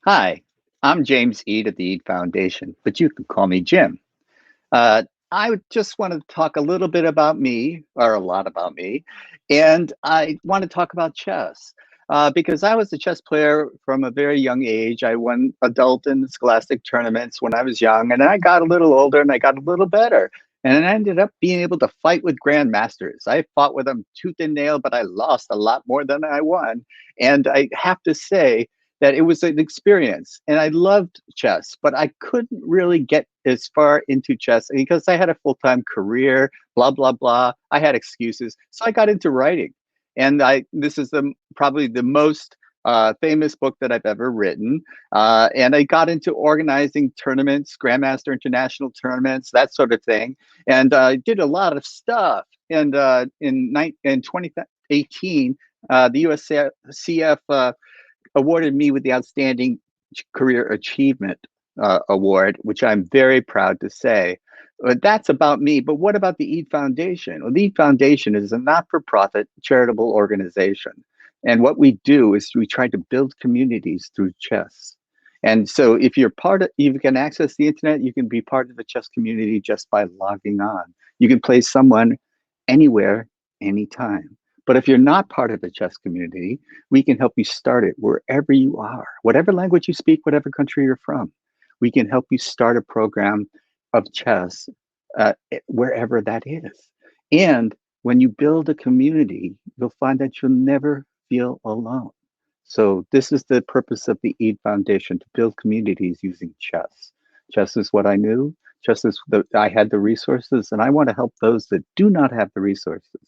Hi, I'm James Eade at the Eade Foundation, but you can call me Jim. Uh, just want to talk a little bit about me, or a lot about me, and I want to talk about chess because I was a chess player from a very young age. I won adult and scholastic tournaments when I was young, and I got a little older and I got a little better. And I ended up being able to fight with grandmasters. I fought with them tooth and nail, but I lost a lot more than I won. And I have to say, that it was an experience and I loved chess, but I couldn't really get as far into chess because I had a full-time career, blah, blah, blah. I had excuses. So I got into writing. And this is probably the most famous book that I've ever written. And I got into organizing tournaments, Grandmaster International tournaments, that sort of thing. And I did a lot of stuff. And in 2018, the USCF awarded me with the Outstanding Career Achievement Award, which I'm very proud to say. But that's about me. But what about the Eade Foundation? Well, the Eade Foundation is a not-for-profit charitable organization. And what we do is we try to build communities through chess. And so if you can access the internet, you can be part of the chess community just by logging on. You can play someone anywhere, anytime. But if you're not part of the chess community, we can help you start it wherever you are, whatever language you speak, whatever country you're from. We can help you start a program of chess wherever that is. And when you build a community, you'll find that you'll never feel alone. So this is the purpose of the Eade Foundation, to build communities using chess. Chess is what I knew. Chess is I had the resources, and I want to help those that do not have the resources.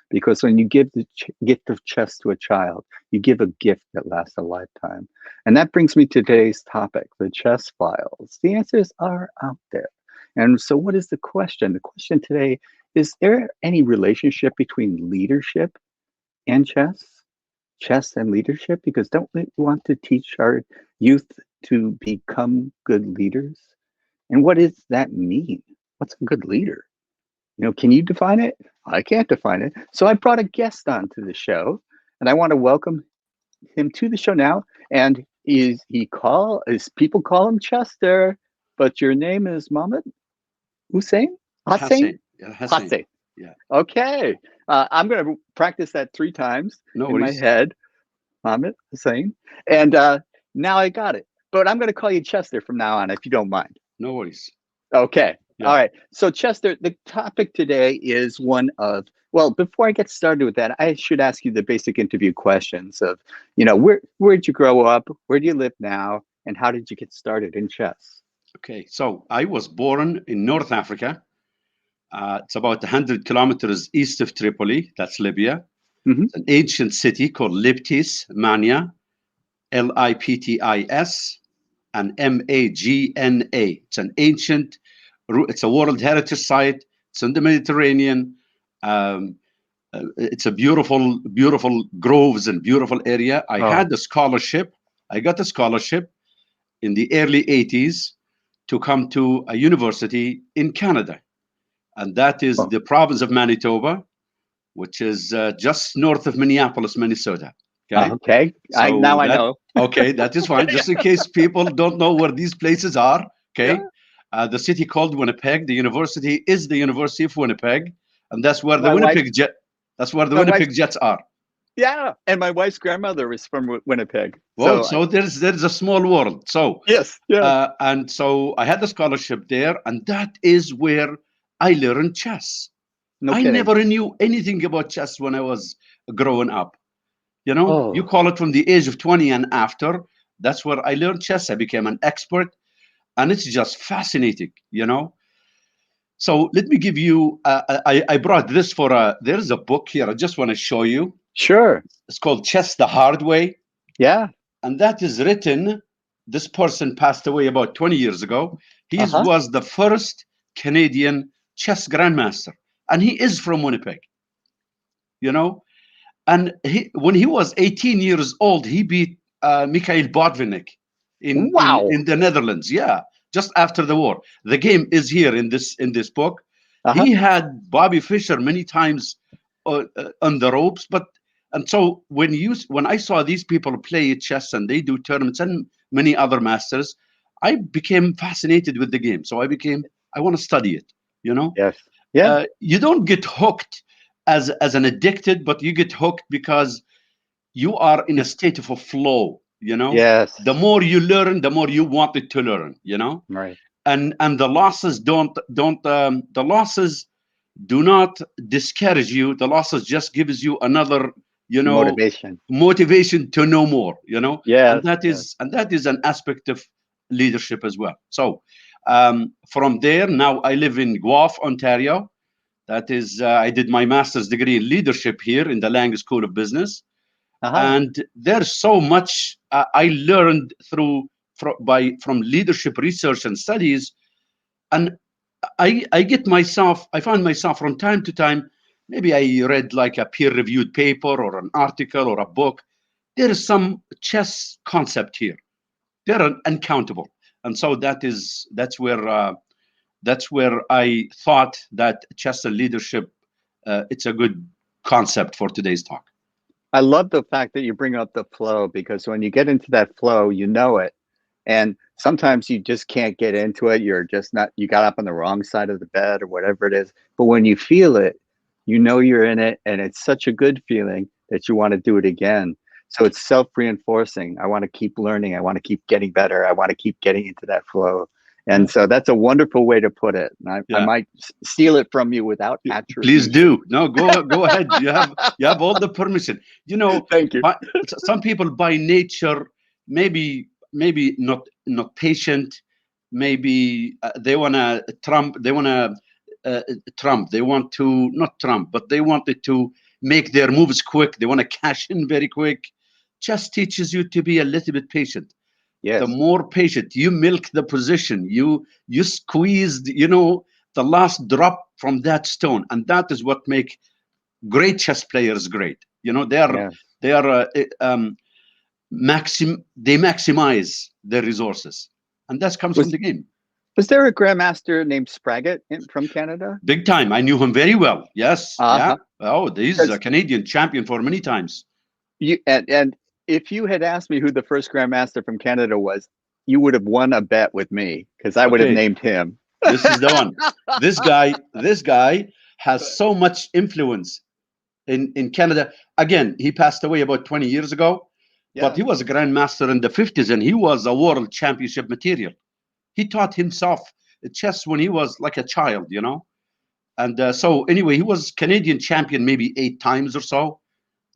Because when you give the gift of chess to a child, you give a gift that lasts a lifetime. And that brings me to today's topic, the chess files. The answers are out there. And so what is the question? The question today is there any relationship between leadership and chess and leadership? Because don't we want to teach our youth to become good leaders? And what does that mean? What's a good leader? Can you define it? I can't define it. So I brought a guest onto the show, and I want to welcome him to the show now. And people call him Chester, but your name is Mahmud Hussein? Hassain? Hassan. Yeah, Hassan. Hassain. Yeah. Okay. I'm going to practice that 3 times No in my worries. head. Mahmud Hussein. And now I got it. But I'm going to call you Chester from now on, if you don't mind. No worries. Okay. All Yeah. right. So, Chester, the topic today is one of, well, before I get started with that, I should ask you the basic interview questions of, where'd you grow up? Where do you live now? And how did you get started in chess? Okay. So I was born in North Africa. It's about 100 kilometers east of Tripoli. That's Libya. Hmm. It's an ancient city called Liptis, Mania, Liptis, and Magna. It's an ancient, it's a World Heritage Site. It's in the Mediterranean. Um, it's a beautiful, beautiful groves and beautiful area. I Oh, had the scholarship. I got a scholarship in the early 80s to come to a university in Canada. And that is oh, the province of Manitoba, which is just north of Minneapolis, Minnesota. Okay. okay. So Now I that, know. okay, that is fine. Just in case people don't know where these places are. Yeah. Okay. The city called Winnipeg. The university is the University of Winnipeg. And that's where the My wife, Winnipeg Jet, that's where the my wife's, Winnipeg Jets are. yeah. And my wife's grandmother is from Winnipeg. Well, So, so there's a small world. So yes, yes. and so I had the scholarship there, and that is where I learned chess. No I kidding. never knew anything about chess when I was growing up. You Oh, call it from the age of 20 and after. That's where I learned chess. I became an expert, and it's just fascinating. So let me give you. I brought this for a. There's a book here. I just want to show you. sure. It's called Chess the Hard Way. Yeah. And that is written. This person passed away about 20 years ago. He Uh-huh. was the first Canadian chess grandmaster, and he is from Winnipeg. You know, and when he was 18 years old, he beat Mikhail Botvinnik Wow. in the Netherlands. Yeah, just after the war. The game is here in this book. Uh-huh. He had Bobby Fischer many times on the ropes, but and so when I saw these people play chess and they do tournaments, and many other masters, I became fascinated with the game. So I want to study it. You know, Yes. Yeah. you don't get hooked as an addicted, but you get hooked because you are in a state of a flow. You know, the Yes. more you learn, the more you wanted to learn. You know, Right. and the losses don't the losses do not discourage you. The losses just gives you another, you know, Motivation. motivation to know more. You know, Yes. Yes. and that is an aspect of leadership as well. So from there, now I live in Guelph, Ontario. That is, I did my master's degree in leadership here in the Lang School of Business, Uh-huh. and there's so much I learned from leadership research and studies, and I find myself from time to time, maybe I read like a peer-reviewed paper or an article or a book. There is some chess concept here. They're uncountable, and so that's where I thought that chess and leadership, it's a good concept for today's talk. I love the fact that you bring up the flow because when you get into that flow, you know it. And sometimes you just can't get into it. You're just not, you got up on the wrong side of the bed or whatever it is. But when you feel it, you know you're in it. And it's such a good feeling that you want to do it again. So it's self reinforcing. I want to keep learning. I want to keep getting better. I want to keep getting into that flow. And Yeah, so that's a wonderful way to put it. And I yeah. might steal it from you without Please attribution. do. No, go ahead. You have all the permission. You know, Thank you. but some people by nature, maybe not patient. Maybe they wanna trump. They wanna trump. They want to not trump, but they wanted to make their moves quick. They want to cash in very quick. Just teaches you to be a little bit patient. The Yes. more patient you milk the position, you squeezed, the last drop from that stone, and that is what make great chess players great. Yes. They are they maximize their resources, and that comes from Was the game. was there a grandmaster named Spraggett from Canada? Big time. I knew him very well. Yes, yeah. Uh-huh. Oh, he's a Because Canadian champion for many times. you and if you had asked me who the first grandmaster from Canada was, you would have won a bet with me because I would have Okay, named him. this is the one. This guy has so much influence in Canada. Again, he passed away about 20 years ago, but Yeah. he was a grandmaster in the 50s, and he was a world championship material. He taught himself chess when he was like a child. And so anyway, he was Canadian champion maybe 8 times or so.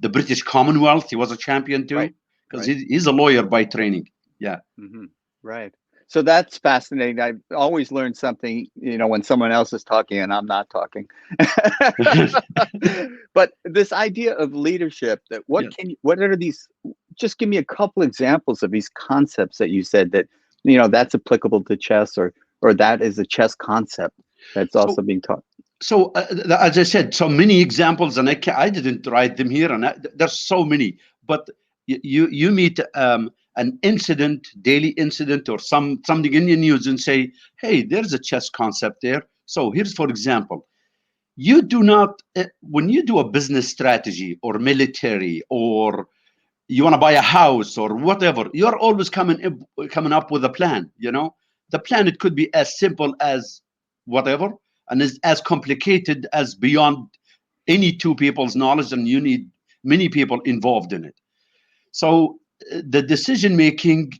The British Commonwealth, he was a champion Right. too, because Right. he's a lawyer by training. Yeah. Hmm. Right. So that's fascinating. I always learn something, when someone else is talking and I'm not talking. But this idea of leadership, that Yeah. what are these, just give me a couple examples of these concepts that you said that, that's applicable to chess or that is a chess concept that's also So being taught. So as I said, so many examples, and I didn't write them here, and there's so many. But you meet an incident, daily incident, or something in your news, and say, hey, there's a chess concept there. So here's, for example, you do not when you do a business strategy or military, or you want to buy a house or whatever, you're always coming up with a plan. The plan, it could be as simple as whatever, and is as complicated as beyond any two people's knowledge, and you need many people involved in it. So the decision making,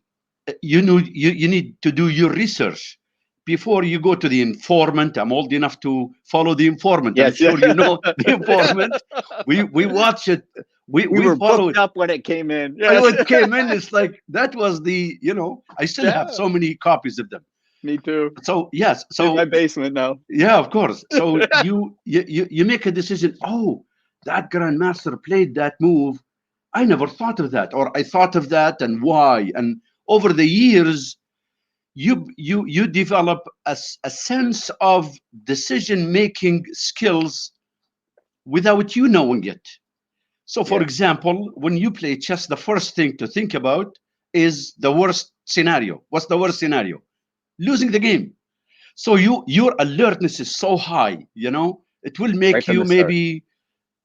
you need to do your research before you go to the informant. I'm old enough to follow the informant. I'm Yes, yeah. sure you know the informant. We watch it. we We we were follow booked it. up when it came in. I Yes. know it came in. It's like that was I still have Yeah, so many copies of them. me too. So yes, In my so basement now. yeah, of course. So you make a decision. Oh, that grandmaster played that move. I never thought of that, or I thought of that, and why? And over the years, you develop a sense of decision making skills without you knowing it. So, for Yes. example, when you play chess, the first thing to think about is the worst scenario. What's the worst scenario? Losing the game. So your alertness is so high, it will Right make from you the start.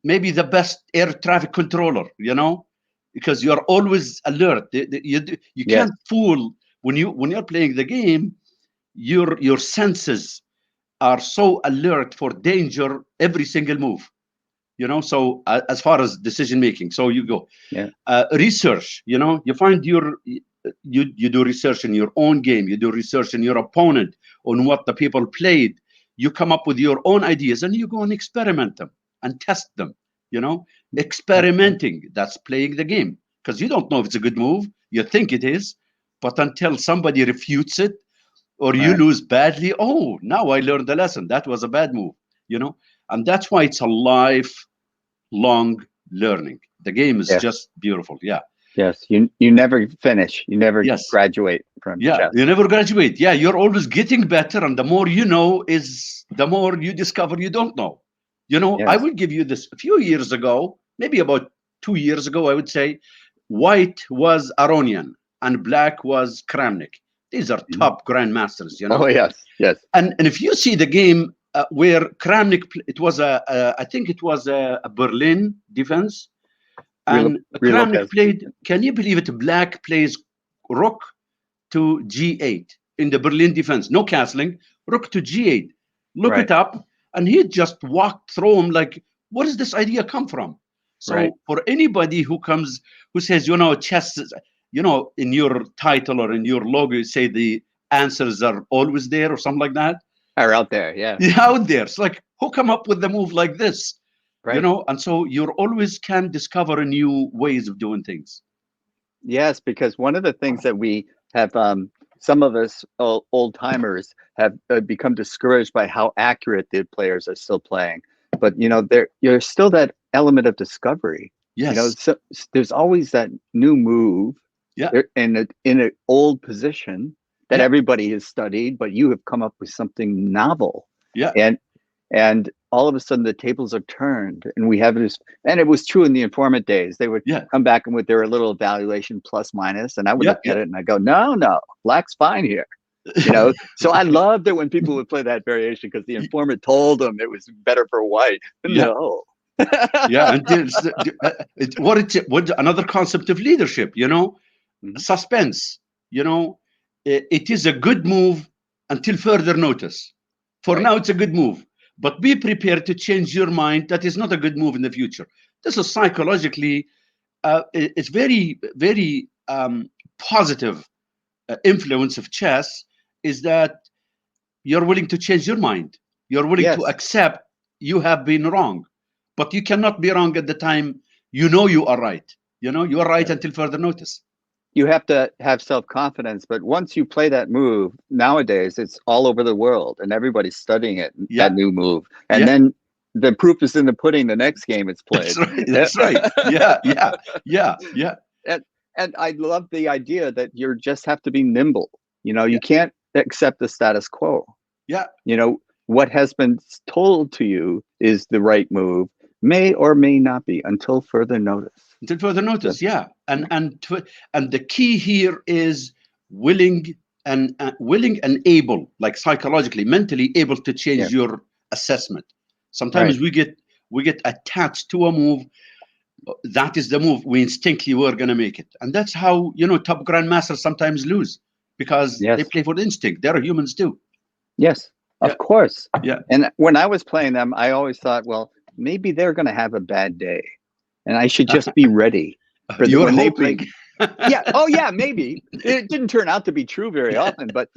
maybe the best air traffic controller. because you're always alert. You Yes. can't fool when you're playing the game. Your senses are so alert for danger every single move. As far as decision making, so you go Yeah. research. You find you do research in your own game, you do research in your opponent on what the people played, you come up with your own ideas and you go and experiment them and test them. That's right. Experimenting, that's playing the game, because you don't know if it's a good move. You think it is, but until somebody refutes it or you Right. lose badly, oh, now I learned the lesson, that was a bad move. And that's why it's a lifelong learning. The game is Yeah. just beautiful. Yeah. Yes. You never finish. You never Yes. graduate from Yeah. chess. You never graduate. Yeah. You're always getting better. And the more you know is the more you discover you don't know. I Yes. will give you this. A few years ago, maybe about 2 years ago, I would say white was Aronian and black was Kramnik. These are Mhm. top grandmasters. Oh yes. Yes. And if you see the game where Kramnik, it was I think it was a Berlin defense, and Kramnik Relocate. played, can you believe it? Black plays rook to g8 in the Berlin defense. No castling, rook to g8. Look Right. it up. And he just walked through him like, where does this idea come from? Right. So for anybody who says, chess, in your title or in your logo, you say the answers are always there or something like that. Are out there. Yeah. Yeah, out there. It's like, who come up with the move like this? Right. And so you always can discover new ways of doing things. Yes, because one of the things that we have, some of us old timers have become discouraged by how accurate the players are still playing. But there's still that element of discovery. Yes. So there's always that new move Yeah. in an old position that Yeah. everybody has studied, but you have come up with something novel, Yeah. and all of a sudden the tables are turned, and we have this. And it was true in the informant days. They would Yeah. come back and with their little evaluation plus minus, and I would Yeah. look at Yeah. it and I go, no, no, black's fine here. So I loved it when people would play that variation because the informant told them it was better for white. Yeah. No. Yeah. And what another concept of leadership, Mhm. suspense. It is a good move until further notice. For Right. now, it's a good move, but be prepared to change your mind. That is not a good move in the future. This is psychologically, it's very, very positive influence of chess is that you're willing to change your mind. You're willing to Yes. accept you have been wrong, but you cannot be wrong at the time you are right. You are right Yeah. until further notice. You have to have self-confidence, but once you play that move, nowadays it's all over the world and everybody's studying it, that Yeah, new move. And yeah, then the proof is in the pudding the next game it's that's played. right. That's right. Yeah, yeah, yeah, yeah, and and I love the idea that you just have to be nimble. yeah, You can't accept the status quo. yeah. You know, what has been told to you is the right move, may or may not be until further notice. Until further So, notice. Yeah, and yeah. and the key here is willing willing and able, like psychologically, mentally able to Yeah. change your assessment. Right. Sometimes we get attached to a move. That is the move. We instinctively were going to make it, and that's how top grandmasters sometimes lose because they Yes. play for instinct. They're humans too. Yes, Yeah, of course. yeah. And when I was playing them, I always thought, well, maybe they're going to have a bad day, and I should just be ready for You're when they play. hoping. Yeah. Oh, yeah. Maybe it didn't turn out to be true very often, but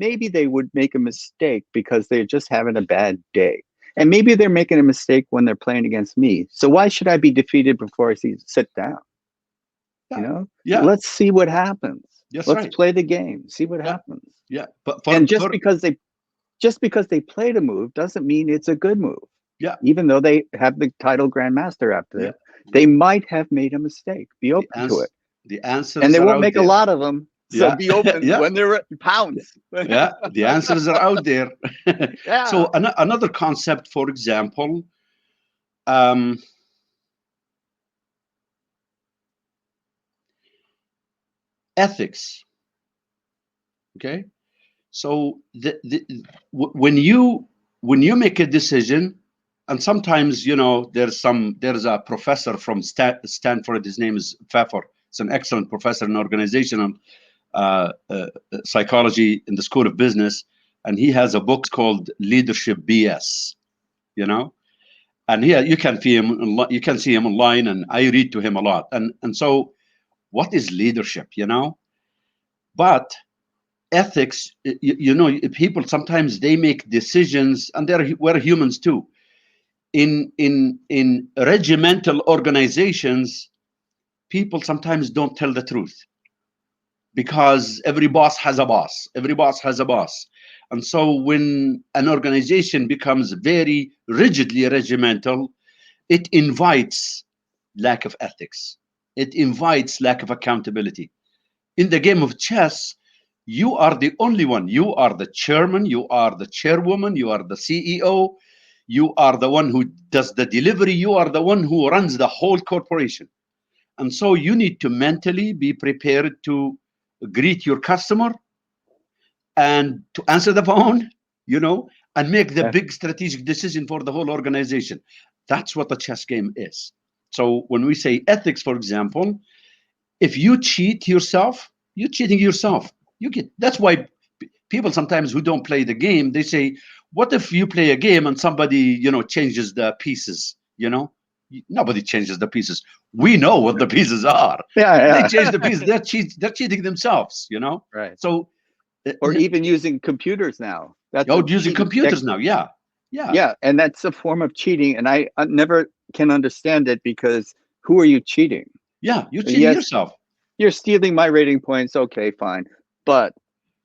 maybe they would make a mistake because they're just having a bad day, and maybe they're making a mistake when they're playing against me. So why should I be defeated before I sit down? Yeah, yeah. Let's see what happens. That's Let's right. play the game. See what Yeah, happens. yeah. But And just because they played a move doesn't mean it's a good move. yeah, Even though they have the title grandmaster after yeah, it, yeah. they might have made a mistake. Be The open to ans it. the And answers they are won't out make a there. lot of them. So Yeah, be open yeah, when they're pounds. yeah. The answers are out there. Yeah. So another concept, for example, um, ethics. Okay. So when you make a decision, And sometimes, there's a professor from Stanford. His name is Pfeffer. It's an excellent professor in organizational uh, uh, psychology in the School of Business, and he has a book called Leadership BS. You know, and here you can see him online, and I read to him a lot. And so, what is leadership? But ethics, people sometimes they make decisions, and we're humans too. In regimental organizations, people sometimes don't tell the truth, because every boss has a boss. Every boss has a boss. And so when an organization becomes very rigidly regimental, it invites lack of ethics. It invites lack of accountability. In the game of chess, you are the only one. You are the chairman, you are the chairwoman, you are the CEO, you are the one who does the delivery, you are the one who runs the whole corporation. And so you need to mentally be prepared to greet your customer and to answer the phone, and make the Yeah. big strategic decision for the whole organization. That's what the chess game is. So when we say ethics, for example, if you cheat yourself, you're cheating yourself. That's why people sometimes who don't play the game, they say, what if you play a game and somebody, changes the pieces, Nobody changes the pieces. We know what the pieces are. If they Yeah, change the yeah. pieces, they're cheating themselves. Right. So Or even using computers now. That's a you're using cheating. That, computers now. Yeah. Yeah. yeah, and that's a form of cheating, and I never can understand it because who are you cheating? Yeah. You're cheating Yes, yourself. you're stealing my rating points. Okay, fine, but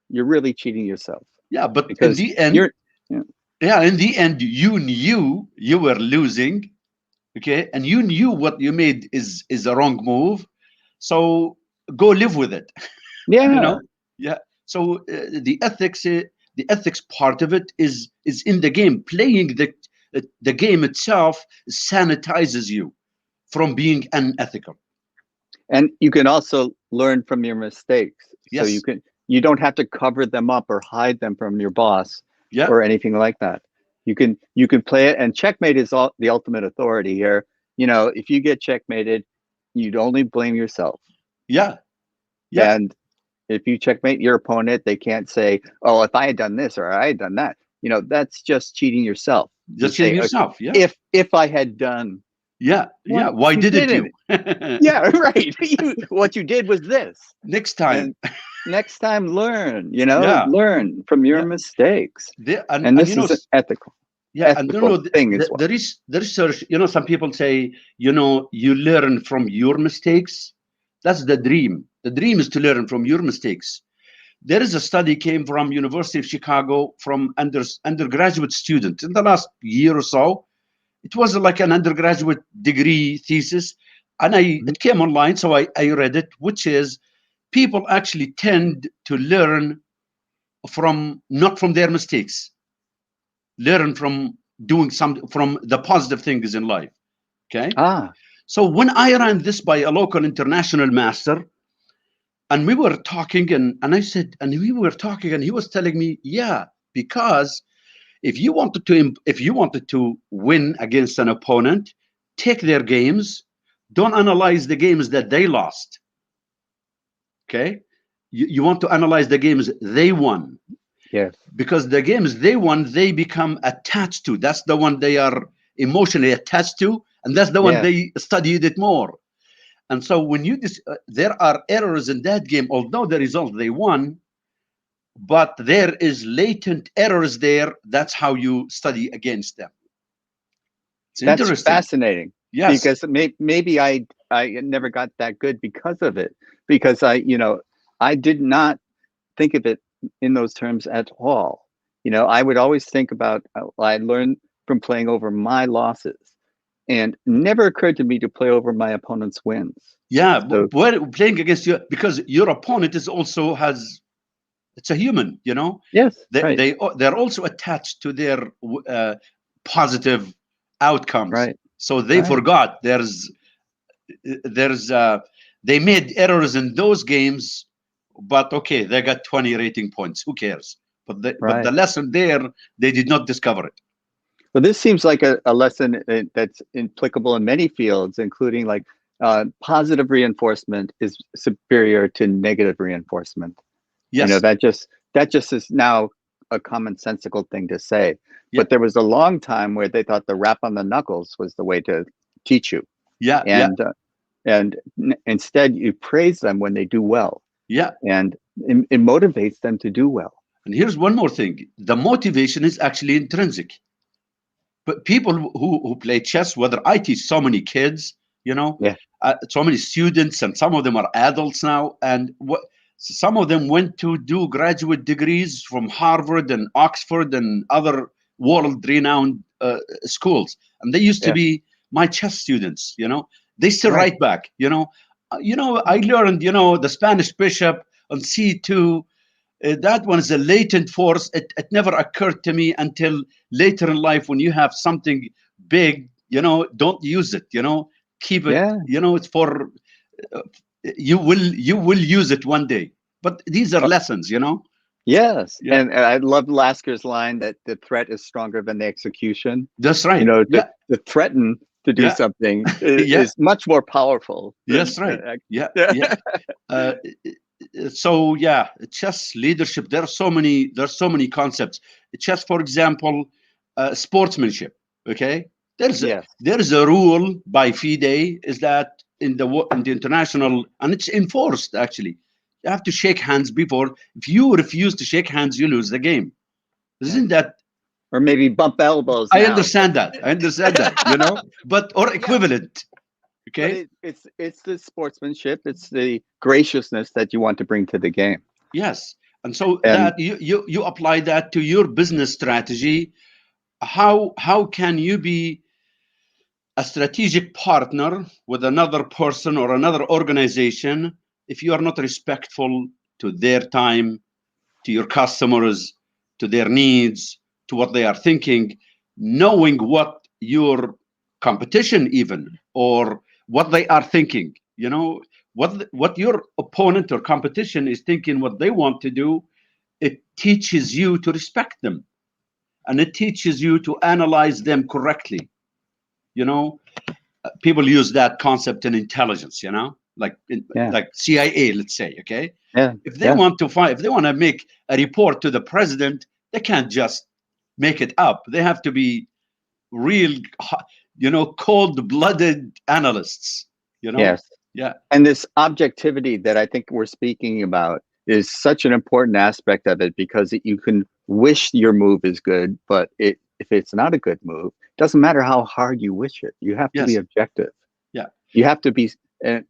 you're really cheating yourself Yeah. But in because the end, you're. Yeah, yeah, in the end, you knew you were losing. Okay. And you knew what you made is a wrong move. So go live with it. you yeah, know yeah. So the ethics part of it is in the game. Playing the game itself sanitizes you from being unethical. and you can also learn from your mistakes. So Yes. you don't have to cover them up or hide them from your boss Yeah. or anything like that. You can play it, and checkmate is the ultimate authority here. If you get checkmated, you'd only blame yourself. Yeah. Yeah. And if you checkmate your opponent, they can't say, "Oh, if I had done this or I had done that." That's just cheating yourself. You Just cheating say, yourself. Yeah. if I had done." Yeah. Yeah. Well, Why you didn't you? didn't. Yeah, right. What you did was this. Next time. And next time, learn. Yeah. Learn from your Yeah. mistakes. And And and this is an yeah, and ethical thing as well. the research, some people say, you learn from your mistakes. That's the dream. The dream is to learn from your mistakes. There is a study came from University of Chicago from undergraduate student in the last year or so. It was like an undergraduate degree thesis, and Mhm. it came online, so I read it, which is people actually tend to learn from not from their mistakes, learn from doing some from the positive things in life. Okay. Ah, So when I ran this by a local international master, and we were talking, and I said, and we were talking, and he was telling me, yeah, because if you wanted to win against an opponent, take their games, don't analyze the games that they lost. Okay. You want to analyze the games they won, yes, because the games they won, they become attached to. That's the one they are emotionally attached to, and that's the one yes, they studied it more. And so when there are errors in that game, although the result they won, but there is latent errors there. That's how you study against them. It's that's interesting. fascinating Yes. because maybe I never got that good because of it, because I did not think of it in those terms at all. I would always think about, I learned from playing over my losses, and never occurred to me to play over my opponent's wins. Yeah, So playing against you, because your opponent is also has it's a human. yes, they, right, they they're also attached to their uh, positive outcomes. right, So they right, forgot there's they made errors in those games, but okay, they got 20 rating points. Who cares? But the right. lesson there, they did not discover it. Well, this seems like a lesson that's applicable in many fields, including like positive reinforcement is superior to negative reinforcement. You know, Yes. that just is now a commonsensical thing to say. Yeah. But there was a long time where they thought the rap on the knuckles was the way to teach you, Yeah. Yeah. and instead you praise them when they do well, Yeah. and it motivates them to do well. And here's one more thing: the motivation is actually intrinsic. But people who play chess, whether I teach so many kids, you know, Yeah, so many students, and some of them are adults now, and some of them went to do graduate degrees from Harvard and Oxford and other world-renowned schools, and they used to yeah, be my chess students. You know, they still right. write back. I learned, the Spanish bishop on C2. That one is a latent force. It never occurred to me until later in life when you have something big, don't use it, keep it, Yeah. it's for, uh, you will use it one day. But these are lessons, Yes, Yeah, and I love Lasker's line that the threat is stronger than the execution. that's You right. know, Yeah, to threaten to do yeah, something yeah, is much more powerful than yes, right. Yeah, yeah. yeah. Uh, so yeah, chess leadership. There's so many concepts. Chess, for example, sportsmanship. Okay, there's a, Yes. there's a rule by FIDE is that in the international, and it's enforced actually. You have to shake hands before. If you refuse to shake hands, you lose the game. Yeah. Isn't that? Or maybe bump elbows I now, but understand that. I understand that. But or yeah, equivalent. but Okay. it's the sportsmanship, it's the graciousness that you want to bring to the game. Yes. And so And that you apply that to your business strategy. How can you be a strategic partner with another person or another organization if you are not respectful to their time, to your customers, to their needs, to what they are thinking, knowing what your competition even or what they are thinking, what your opponent or competition is thinking, what they want to do. It teaches you to respect them, and it teaches you to analyze them correctly. You know, People use that concept in intelligence. Like yeah, like CIA, let's say. Okay, yeah, if they yeah. want to find, if they want to make a report to the president, they can't just make it up. They have to be real, cold-blooded analysts. You know, Yes. yeah, And this objectivity that I think we're speaking about is such an important aspect of it, because you can wish your move is good, but if it's not a good move, it doesn't matter how hard you wish it. You have to be yes, objective. yeah, You have to be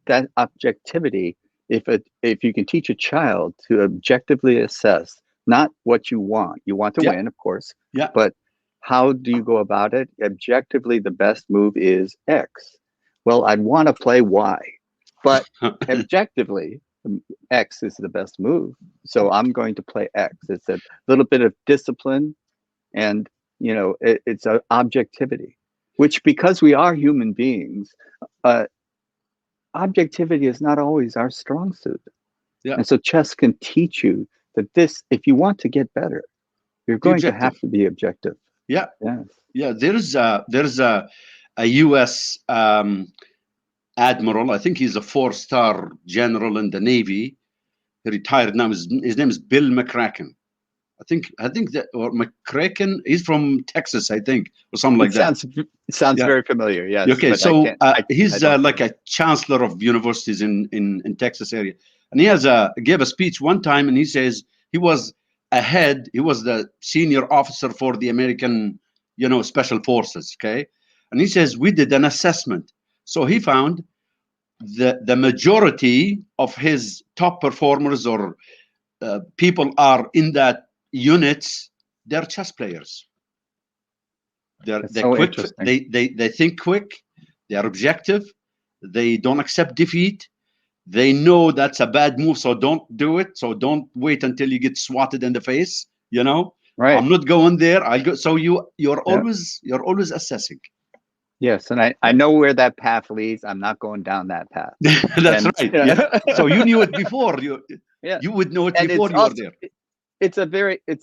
that objectivity. If you can teach a child to objectively assess not what you want to yeah, win, of course, yeah, but how do you go about it? Objectively, the best move is X. Well, I'd want to play Y, but objectively, X is the best move. So I'm going to play X. It's a little bit of discipline, and it's a objectivity, which, because we are human beings, uh, objectivity is not always our strong suit. yeah. And so chess can teach you that this, if you want to get better, you're Be going to have objective. to be objective. Yeah, Yes. yeah. There's a U.S. admiral. I think he's a four-star general in the Navy. He retired now. His name is Bill McCracken. I think that, or McCracken. He's from Texas, I think, or something like It that. sounds Yeah. very familiar, yes, Okay. but I So can't I he's don't like know. a chancellor of universities in Texas area, and gave a speech one time, and he says he was ahead. He was the senior officer for the American, special forces. Okay, and he says we did an assessment. So he found the majority of his top performers or people are in that units. They're chess players. That's They're so quick. interesting. They think quick. They are objective. They don't accept defeat. They know that's a bad move, so don't do it. So don't wait until you get swatted in the face. Right. I'm not going there. I'll go. So you're Yeah. always assessing. Yes, and I Yeah. know where that path leads. I'm not going down that path. That's And right. Yeah. So you knew it before. You yeah, you would know it and before you were there. it's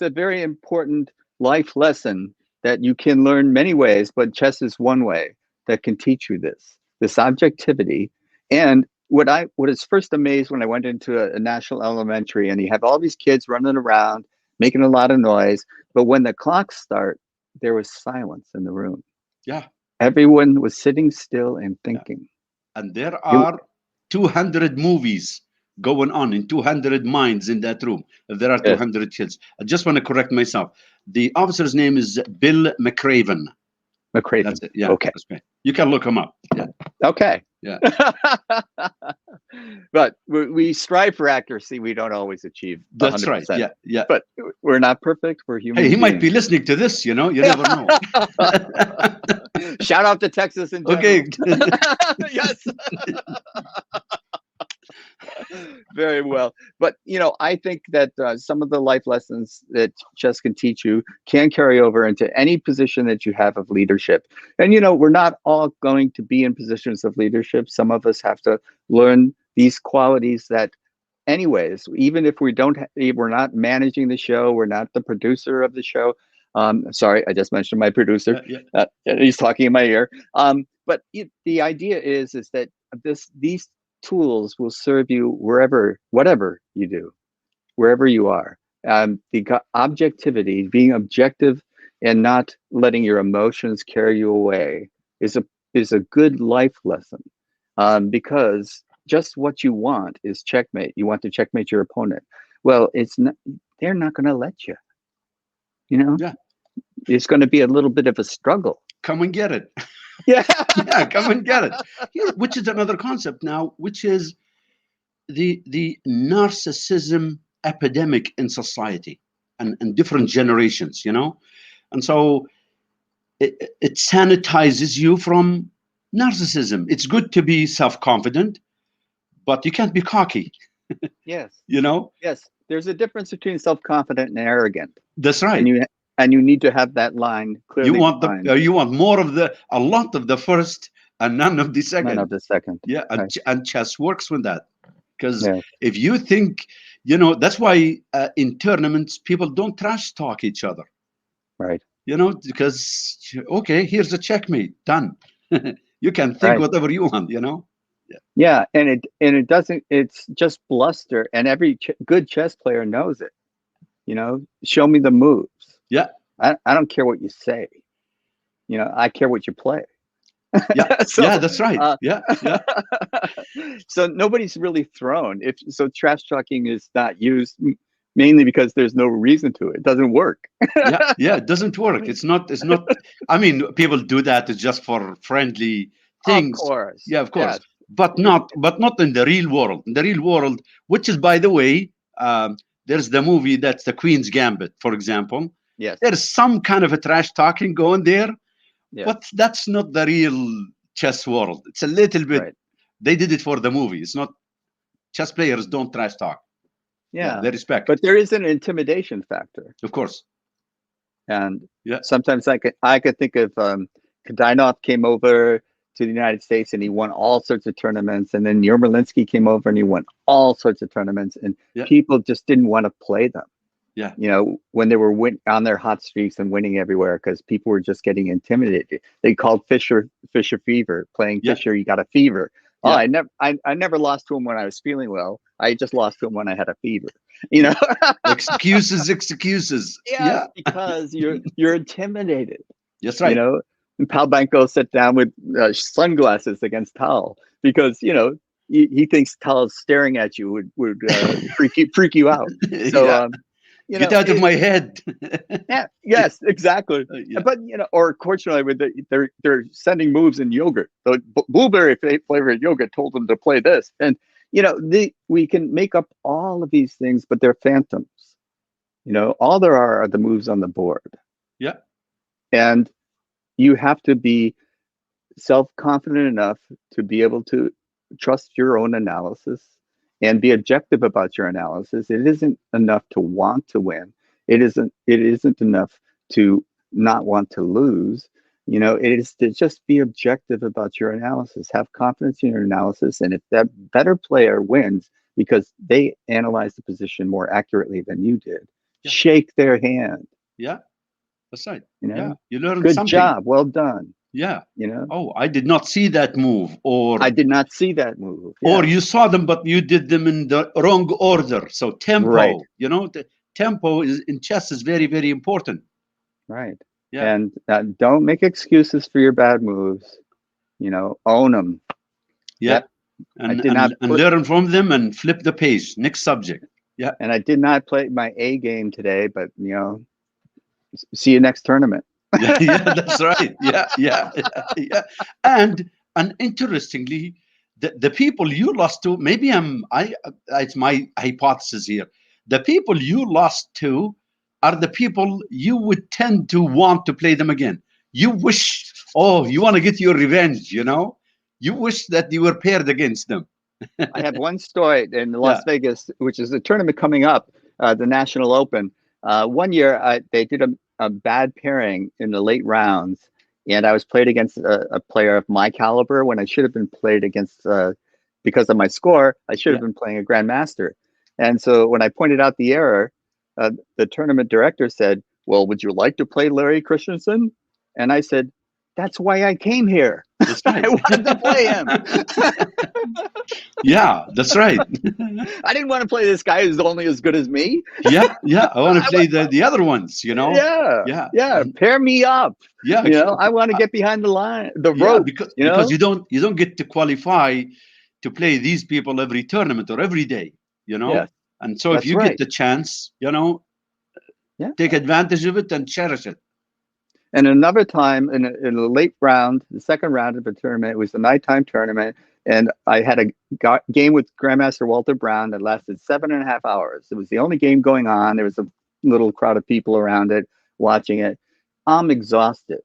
a very important life lesson that you can learn many ways, but chess is one way that can teach you this objectivity. And what is first amazed when I went into a national elementary, and you have all these kids running around making a lot of noise, but when the clocks start, there was silence in the room. Yeah. Everyone was sitting still and Yeah. thinking. And there It, are 200 movies going on in 200 minds in that room. If there are yes, 200 kids, I just want to correct myself. The officer's name is Bill McRaven. McCraven. That's it. Yeah, Okay. that's right. You can look him up. Yeah, Okay. yeah. But we strive for accuracy. We don't always achieve That's right. 100%. Yeah, yeah. But we're not perfect. We're Hey, human he might be beings. listening to this. You never know. Shout out to Texas in Okay. general. Yes. Very well. But, I think that some of the life lessons that chess can teach you can carry over into any position that you have of leadership. And, we're not all going to be in positions of leadership. Some of us have to learn these qualities that, anyways, even if we don't, we're not managing the show, we're not the producer of the show. Sorry, I just mentioned my producer. Yeah, yeah, He's talking in my ear. But the idea is that these tools will serve you whatever you do, wherever you are. Objectivity, being objective and not letting your emotions carry you away, is a good life lesson. Because just what you want is checkmate. You want to checkmate your opponent. Well, it's not. They're not going to let you. You know, yeah. it's going to be a little bit of a struggle. Come and get it. Yeah. Yeah, come and get it. Here, which is another concept now, which is the narcissism epidemic in society and different generations. And so it sanitizes you from narcissism. It's good to be self-confident, but you can't be cocky. Yes. You know, Yes. There's a difference between self-confident and arrogant, that's and right. you need to have that line You clearly want defined. you want more of a lot of the first and none of the None second. of the second. Yeah, Right. and chess works with that. Because Yes. if you think, that's why in tournaments people don't trash talk each other. Right. Because okay, here's a checkmate, done. You can think Right. whatever you want. Yeah, Yeah, and it doesn't. It's just bluster, and every good chess player knows it. Show me the moves. yeah, I don't care what you say. I care what you play. yeah, So, yeah. That's right. uh, Yeah, yeah, so nobody's really thrown. If so, trash talking is not used mainly because there's no reason to it. It doesn't work. yeah, yeah. It doesn't work. It's not. It's not. I mean, people do that just for friendly Of things. course, Yeah, of course, yes, but not in the real world. In the real world, which is, by the way, there's the movie that's the Queen's Gambit, for example. yes, There's some kind of a trash talking going there, yes, but that's not the real chess world. It's a little bit. right, They did it for the movie. It's not. Chess players don't trash talk. Yeah, yeah. they respect, But there is an intimidation factor. of course. And Yeah, sometimes I could think of Kadynov came over to the United States and he won all sorts of tournaments, and then Yermolinsky came over and he won all sorts of tournaments, and yeah, people just didn't want to play them. yeah, When they were on their hot streaks and winning everywhere, because people were just getting intimidated. They called Fischer fever. Playing yeah, Fischer, you got a fever. Oh, yeah. I never lost to him when I was feeling well. I just lost to him when I had a fever. You know. Excuses, excuses. Yes, Yeah, because you're intimidated. that's You right. know, and Pal Banco sat down with sunglasses against Tal because he thinks Tal staring at you would freak you out. So Yeah, get out of my head. yeah, yes, exactly. Yeah, But or fortunately, they're sending moves in yogurt. The blueberry flavored yogurt told them to play this, and we can make up all of these things, but they're phantoms. All there are the moves on the board, yeah, and you have to be self-confident enough to be able to trust your own analysis and be objective about your analysis. It isn't enough to want to win. It isn't enough to not want to lose. It is to just be objective about your analysis, have confidence in your analysis, and if that better player wins because they analyzed the position more accurately than you did, yeah, shake their hand. yeah. That's right. You Yeah, know, you learn good something. job, well done. Yeah. You know, Oh, I did not see that move, I did not see that move. or Yes, you saw them, but you did them in the wrong order. So right, tempo, the tempo is in chess is very, very important. right. Yeah. And don't make excuses for your bad moves. You know, own them. Yeah. Yep, I And did not and put, learn from them and flip the page. Next subject. Yeah. and I did not play my A game today. But you know, see you next tournament. Yeah, yeah, that's right. Yeah, yeah, yeah, yeah. And and interestingly, the people you lost to, maybe it's my hypothesis here. The people you lost to are the people you would tend to want to play them again. You wish, oh, you want to get your revenge. You wish that you were paired against them. I have one story in Yeah, Las Vegas, which is a tournament coming up, the National Open. One year, they did a bad pairing in the late rounds, and I was played against a player of my caliber when I should have been played against, because of my score, I should have yeah. been playing a grandmaster. And so when I pointed out the error, the tournament director said, "Well, would you like to play Larry Christensen?" And I said, "That's why I came here. That's I right. wanted to play him." Yeah, that's right. I didn't want to play this guy who's only as good as me. Yeah, yeah. I want to I play want, the other ones. yeah, Yeah, yeah. and Pair me up. yeah, You know, I want to get behind the line, the yeah, rope. because You because know, you don't get to qualify to play these people every tournament or every day, you yes, know. And so if that's you get right. the chance, Yeah. take advantage of it and cherish it. And another time in the late round, the second round of the tournament, it was the nighttime tournament, and I had a game with Grandmaster Walter Brown that lasted 7.5 hours. It was the only game going on. There was a little crowd of people around it watching it. I'm exhausted,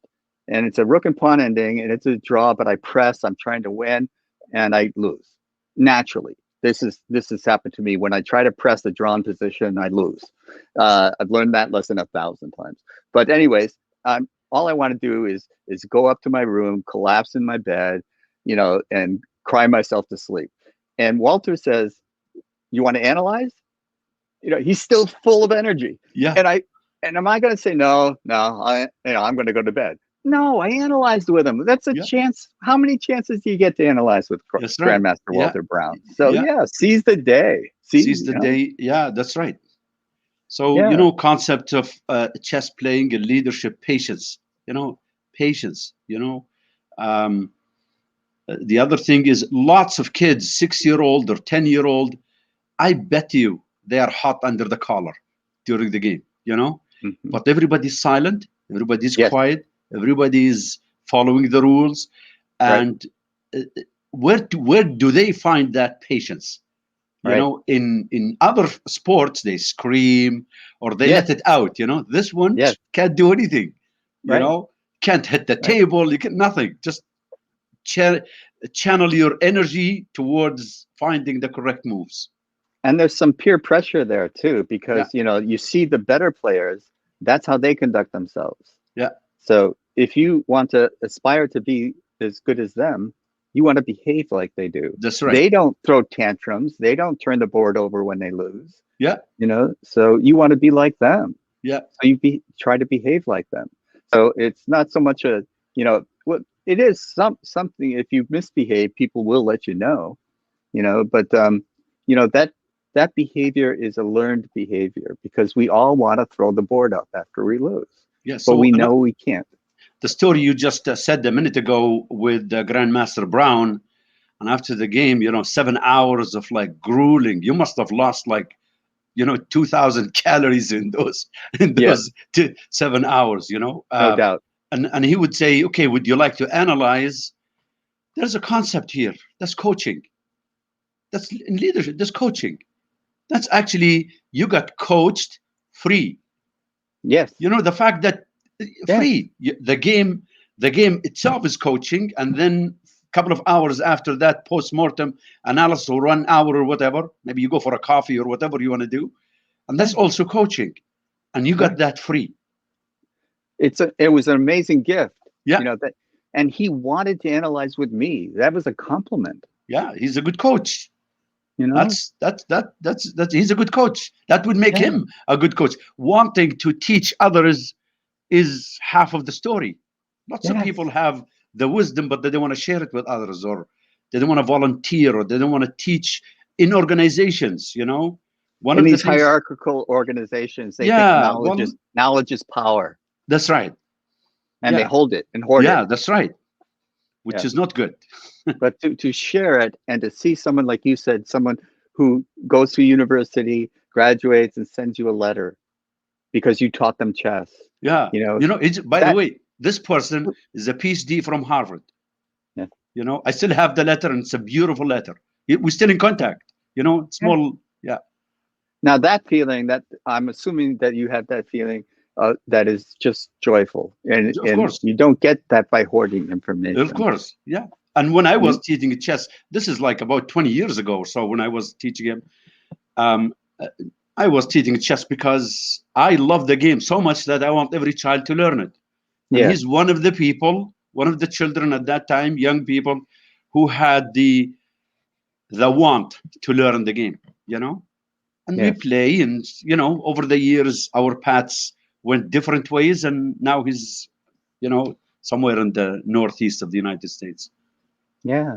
and it's a rook and pawn ending, and it's a draw. But I press. I'm trying to win, and I lose naturally. This has happened to me when I try to press the drawn position. I lose. I've learned that lesson 1,000 times. But anyways, all I want to do is go up to my room, collapse in my bed, and cry myself to sleep. And Walter says, "You want to analyze?" He's still full of energy. Yeah, And am I going to say no? No, I'm going to go to bed. No, I analyzed with him. That's a yeah, chance. How many chances do you get to analyze with that's right. Grandmaster Yeah, Walter Brown? So yeah. yeah, seize the day. Seize the day. Yeah, that's right. So Yeah, concept of chess playing and leadership, patience. Patience. Um, the other thing is lots of kids, 6-year-old or 10-year-old. I bet you they are hot under the collar during the game. hmm, But everybody's silent, everybody's yes, quiet, everybody's following the rules. right, And where do they find that patience? right, In other sports, they scream or they let yes, it out. This one yes, can't do anything. You right, know, can't hit the right. table. You can nothing. Just cha- channel your energy towards finding the correct moves. And there's some peer pressure there too, Yeah, because you see the better players, that's how they conduct themselves. yeah, So if you want to aspire to be as good as them, you want to behave like they do. that's right. They don't throw tantrums, they don't turn the board over when they lose, Yeah, so you want to be like them. yeah, So try to behave like them. So it's not so much what it is something. If you misbehave, people will let you know, but that behavior is a learned behavior because we all want to throw the board up after we lose, yeah. but So we know we can't. the story you just said a minute ago with Grandmaster Brown, and after the game, 7 hours of like grueling. You must have lost like 2,000 calories in those in Yes, those 7 hours. no doubt. And he would say, okay, would you like to analyze? There's a concept here. That's coaching. That's in leadership. That's coaching. That's actually you got coached free. Yes, The fact that yes, free the game itself is coaching, and then a couple of hours after that post-mortem analysis, or 1 hour or whatever, maybe you go for a coffee or whatever you want to do, and that's yes, also coaching, and you got right. that free. It was an amazing gift, Yeah, that, and he wanted to analyze with me. That was a compliment, yeah, he's a good coach. you know. That's he's a good coach. That would make Yeah, him a good coach, wanting to teach others is half of the story. Lots of Yes. people have the wisdom, but they don't want to share it with others, or they don't want to volunteer, or they don't want to teach in organizations. One In of the these things, hierarchical organizations, they think yeah, well, knowledge is power, that's right. and they Yeah, hold it and hoard it. yeah, that's right, which Yeah. is not good. But to share it and to see someone, like you said, someone who goes to university, graduates, and sends you a letter because you taught them chess, Yeah, you know, by the that, way, this person is a PhD from Harvard. yeah, I still have the letter, and it's a beautiful letter. We're still in contact. yeah. Small, yeah, Now that feeling, that I'm assuming that you have that feeling, that is just joyful, and of course. you don't get that by hoarding Of information. course, yeah. And when I was You, teaching chess, this is like about 20 years ago or so, when I was teaching him, um, uh, I was teaching chess because I love the game so much that I want every child to learn it. And yeah, he's one of the people, one of the children at that time, young people, who had the want to learn the game, And we yes, play, and over the years, our paths went different ways, and now he's, somewhere in the northeast of the United States. yeah.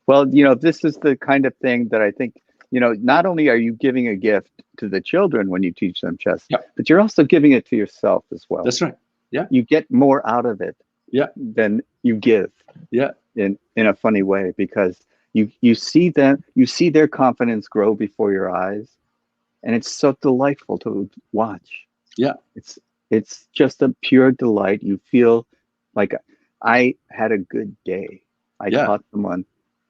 Well, this is the kind of thing that I think, not only are you giving a gift to the children when you teach them chess, Yeah, but you're also giving it to yourself as well. that's right. Yeah, You get more out of it yeah, than you give, yeah, in a funny way, because you see their confidence grow before your eyes, and it's so delightful to watch. yeah, It's it's just a pure delight. You feel like I had a good day. I yeah. taught someone.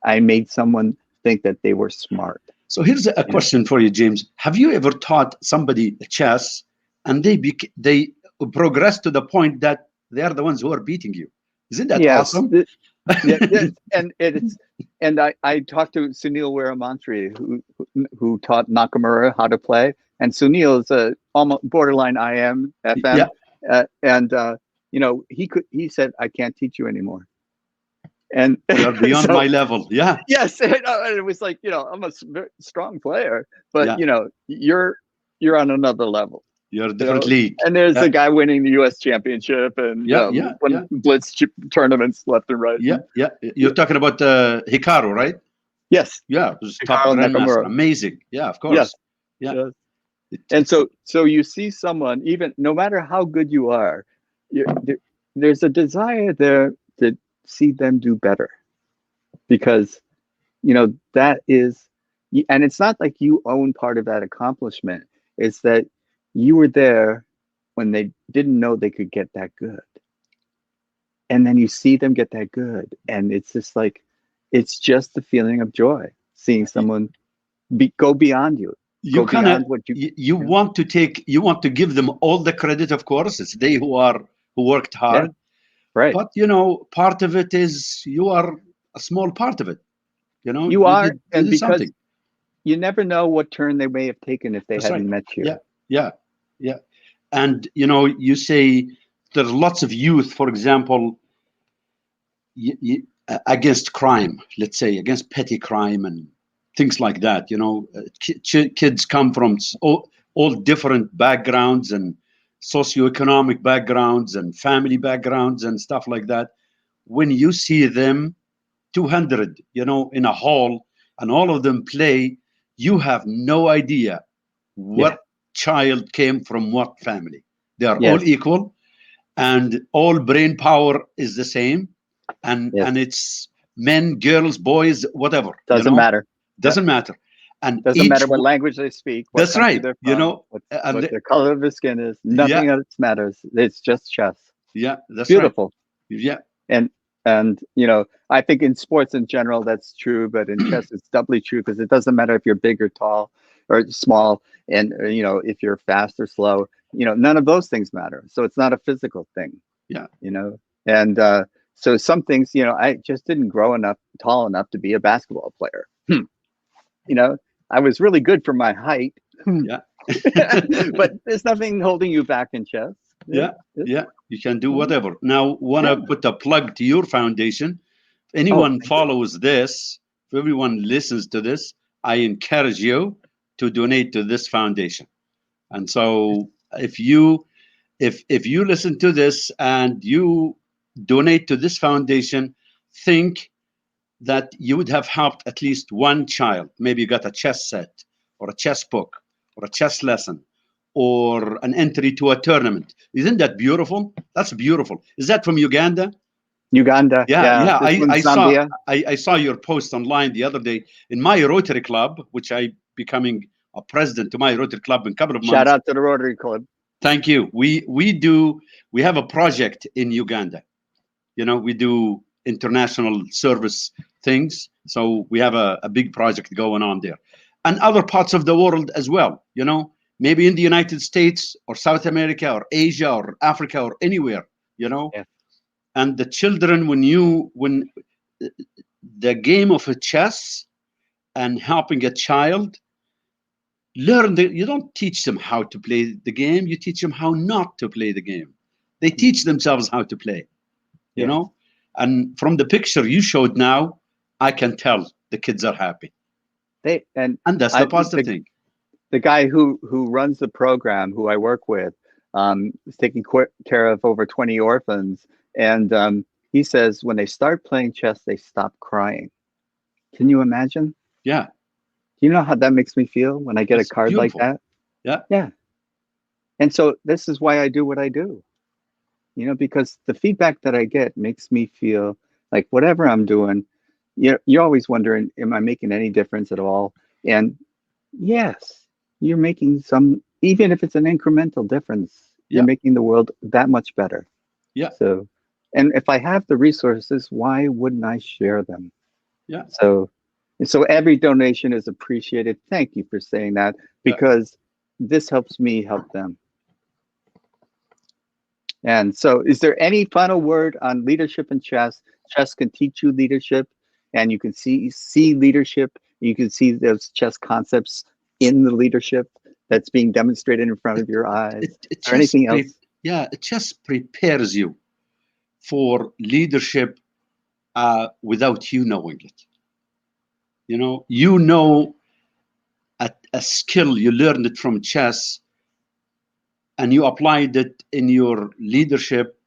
I made someone think that they were smart. So here's a You know? question for you, James. Have you ever taught somebody chess and they progress to the point that they are the ones who are beating you? Isn't that Yes. awesome? Yeah, yes, and I talked to Sunil Weramantri, who taught Nakamura how to play, and Sunil is a almost borderline IM Yeah, FM, and he said, I can't teach you anymore, and you're beyond so my level. Yeah, yes, and it was like, I'm a very strong player, but yeah, you're on another level. you're a you different know, league. and there's Yeah, a guy winning the U.S. championship and yeah, yeah, when yeah, blitz tournaments left and right. yeah, And, yeah. You're talking about Hikaru, right? yes, Yeah, who's top Hikaru grandmaster. Nakamura. Amazing. Yeah, of Yes, course. Yeah, yes. it, And it's so you see someone, even no matter how good you are, there's a desire there to see them do better, because that is, and it's not like you own part of that accomplishment. It's that you were there when they didn't know they could get that good, and then you see them get that good, and it's just like, it's just the feeling of joy seeing someone go beyond you, you go kind of beyond what you. you Yeah, want to give them all the credit. Of course, it's they who worked yeah, hard, right. but part of it is you are a small part of it. You are, You and did because something. you never know what turn they may have taken if they That's right. hadn't met you. Yeah, yeah, yeah. And you say there's lots of youth, for example, against crime, let's say against petty crime and things like that. Kids come from all different backgrounds and socioeconomic backgrounds and family backgrounds and stuff like that. When you see them 200, in a hall, and all of them play, you have no idea Yeah. what child came from what family. They are all Yes. equal, and all brain power is the same, Yes. and it's men, girls, boys, whatever, Doesn't matter. Yeah. doesn't matter. And Doesn't matter what language they speak, what that's country right, they're from, and what their color of their skin is. yeah, Nothing else matters. It's just chess. yeah, It's that's right. beautiful. Yeah, And I think in sports in general that's true, but in chess it's doubly true, because it doesn't matter if you're big or tall or small, and if you're fast or slow. None of those things matter. So it's not a physical thing. yeah. And so some things, I just didn't grow tall enough to be a basketball player. you know I was really good for my height. Yeah. But there's nothing holding you back in chess. Yeah. Yeah, yeah, you can do Yeah. whatever. Now, want to Yeah. put a plug to your foundation. If Oh, anyone thank you. follows this, if everyone listens to this, I encourage you to donate to this foundation. And so, if you if you listen to this and you donate to this foundation, think that you would have helped at least one child. Maybe you got a chess set or a chess book or a chess lesson or an entry to a tournament. Isn't that beautiful? That's beautiful. Is that from Uganda? Uganda, Yeah, yeah. yeah. This I one's saw Zambia. I saw your post online the other day in my Rotary Club, which I becoming a president to my Rotary Club in a couple of Shout months. out to the Rotary Club. Thank you. We have a project in Uganda. We do international service things. So we have a big project going on there. And other parts of the world as well, maybe in the United States or South America or Asia or Africa or anywhere, you know. Yeah. And the children, when the game of a chess and helping a child learn, you don't teach them how to play the game, you teach them how not to play the game. They teach themselves how to play, you Yes. know. And from the picture you showed now, I can tell the kids are happy, They and and that's the I positive thing. the guy who runs the program, who I work with, is taking care of over 20 orphans, and he says when they start playing chess, they stop crying. Can you imagine? Yeah, Do you know how that makes me feel when I get a it's card like beautiful. that? Yeah, Yeah. And so this is why I do what I do, because the feedback that I get makes me feel like whatever I'm doing, you're always wondering, am I making any difference at all? And yes, you're making some, even if it's an incremental difference, you're yeah, making the world that much better. yeah, So, and if I have the resources, why wouldn't I share them? yeah, So, so every donation is appreciated. Thank you for saying that, yeah. because this helps me help them. And so, is there any final word on leadership in chess? Chess can teach you leadership, and you can see leadership. You can see those chess concepts in the leadership that's being demonstrated in front It of your eyes. it, Is it there just anything else? yeah, it just prepares you for leadership without you knowing it. You know a skill, you learned it from chess and you applied it in your leadership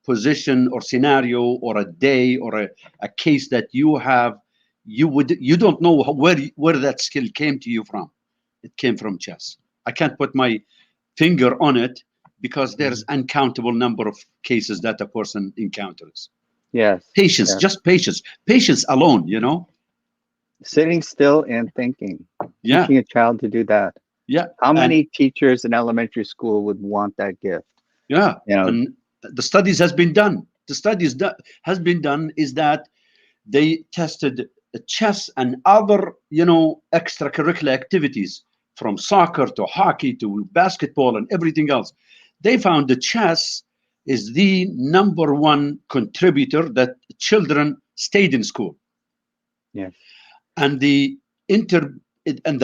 position or scenario or a day or a case that you have. You don't know where that skill came to you from. It came from chess. I can't put my finger on it because there's Mhm. uncountable number of cases that a person encounters. Yes, Patience, yes. just patience alone, Sitting still and thinking, yeah, teaching a child to do that. yeah. How and many teachers in elementary school would want that gift? Yeah, You know, and the studies has been done. The studies that has been done is that they tested chess and other, extracurricular activities from soccer to hockey to basketball and everything else. They found that chess is the number one contributor that children stayed in school, yes, and the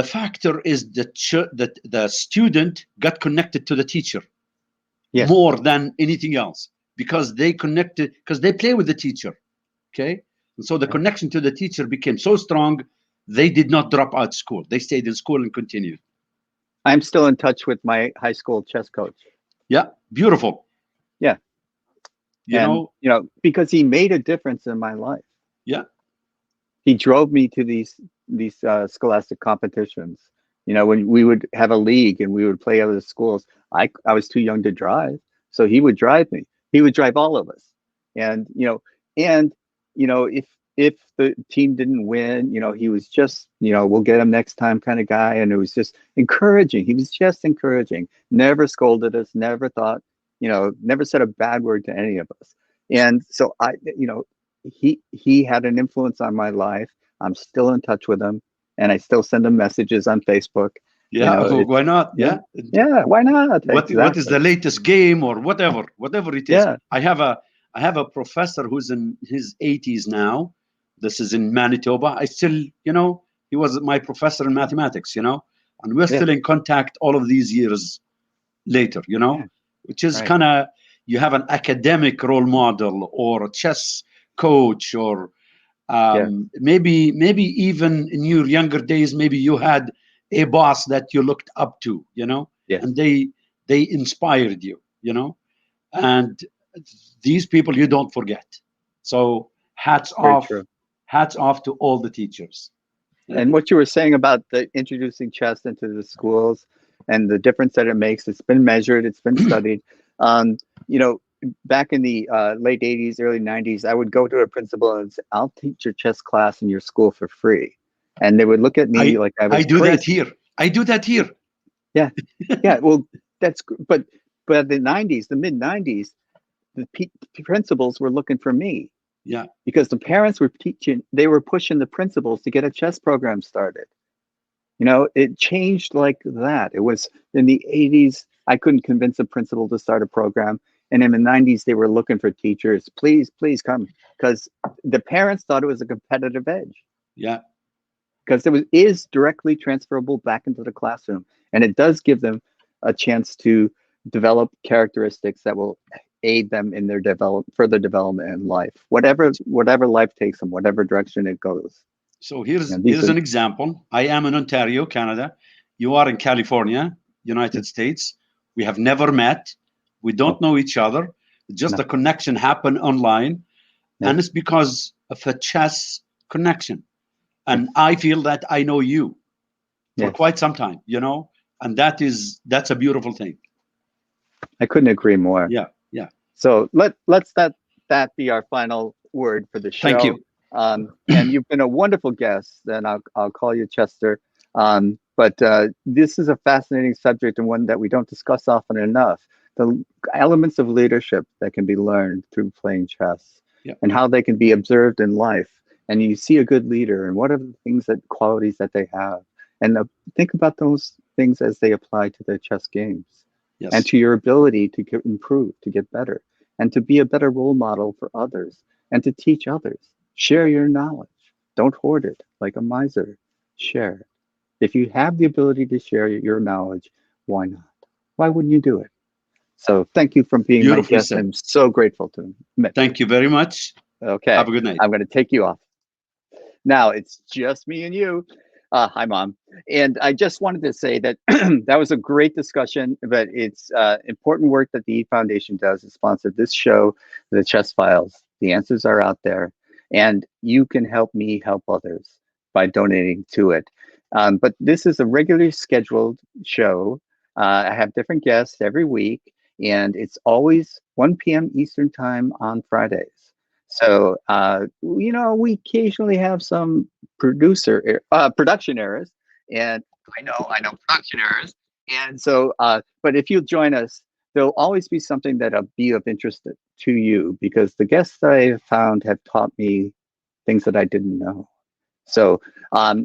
factor is that the student got connected to the teacher yes. more than anything else because they play with the teacher. Okay, and so the Yes. connection to the teacher became so strong, they did not drop out school, they stayed in school and continued. I'm still in touch with my high school chess coach. Yeah, beautiful. Yeah. you And, know because he made a difference in my life. yeah, He drove me to these scholastic competitions. When we would have a league and we would play other schools, I was too young to drive, so he would drive me. He would drive all of us, and and if the team didn't win, he was just we'll get him next time kind of guy, and it was just encouraging. He was just encouraging. Never scolded us. Never thought, never said a bad word to any of us. And so he had an influence on my life. I'm still in touch with him, and I still send him messages on Facebook. yeah. It's Why not? yeah, Yeah. yeah. Why not? What is Exactly. the latest game or whatever it is. Yeah, I have a professor who's in his 80s now. This is in Manitoba. I still, he was my professor in mathematics, and we're yeah, still in contact all of these years later, yeah. which is Right. kind of, you have an academic role model or a chess coach, or Yeah, maybe even in your younger days, maybe you had a boss that you looked up to, yes. and they inspired you. you know, and these people you don't forget. So Very true. hats off to all the teachers. And what you were saying about the introducing chess into the schools and the difference that it makes, it's been measured, it's been studied. Um, you know, back in the late 80s, early 90s, I would go to a principal and say, I'll teach your chess class in your school for free. And they would look at me like I I was do that crazy. here. I do that here. Yeah, yeah. Well, but the 90s, the mid 90s, the principals were looking for me Yeah. because the parents were teaching, they were pushing the principals to get a chess program started. You know, it changed like that. It was in the 80s, I couldn't convince a principal to start a program. And in the 90s, they were looking for teachers. Please, please come. Because the parents thought it was a competitive edge. Yeah. Because it is directly transferable back into the classroom. And it does give them a chance to develop characteristics that will aid them in their further development in life. Whatever life takes them, whatever direction it goes. So You know, these here's are an example. I am in Ontario, Canada. You are in California, yeah, United States. We have never met. We don't no, know each other. Just no, a connection happened online, yeah, and it's because of a chess connection. And yes, I feel that I know you for yes. quite some time, and that's a beautiful thing. I couldn't agree more. Yeah, yeah. So let's that be our final word for the Thank show. you. And you've been a wonderful guest. And I'll call you Chester. But this is a fascinating subject and one that we don't discuss often enough. The elements of leadership that can be learned through playing chess, Yeah. and how they can be observed in life. And you see a good leader, and what are the things that qualities that they have, and think about those things as they apply to their chess games and Yes. to your ability to improve, to get better, and to be a better role model for others, and to teach others. Share your knowledge. Don't hoard it like a miser. Share it. If you have the ability to share your knowledge, why not? Why wouldn't you do it? So thank you for being my Beautifully guest. said. I'm so grateful to Mick. Thank you very much. Okay, Have a good night. I'm going to take you off. Now it's just me and you. Hi, Mom. And I just wanted to say that that was a great discussion, but it's important work that the E Foundation does to sponsor this show, The Chess Files. The answers are out there, and you can help me help others by donating to it. But this is a regularly scheduled show. I have different guests every week, and it's always 1 p.m. Eastern Time on Fridays. So, we occasionally have some production errors, and I know production errors, and so, but if you'll join us, there'll always be something that'll be of interest to you because the guests that I have found have taught me things that I didn't know. So,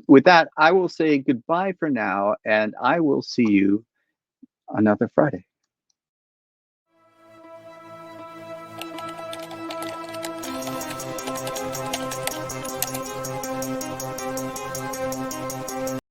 with that, I will say goodbye for now, and I will see you another Friday.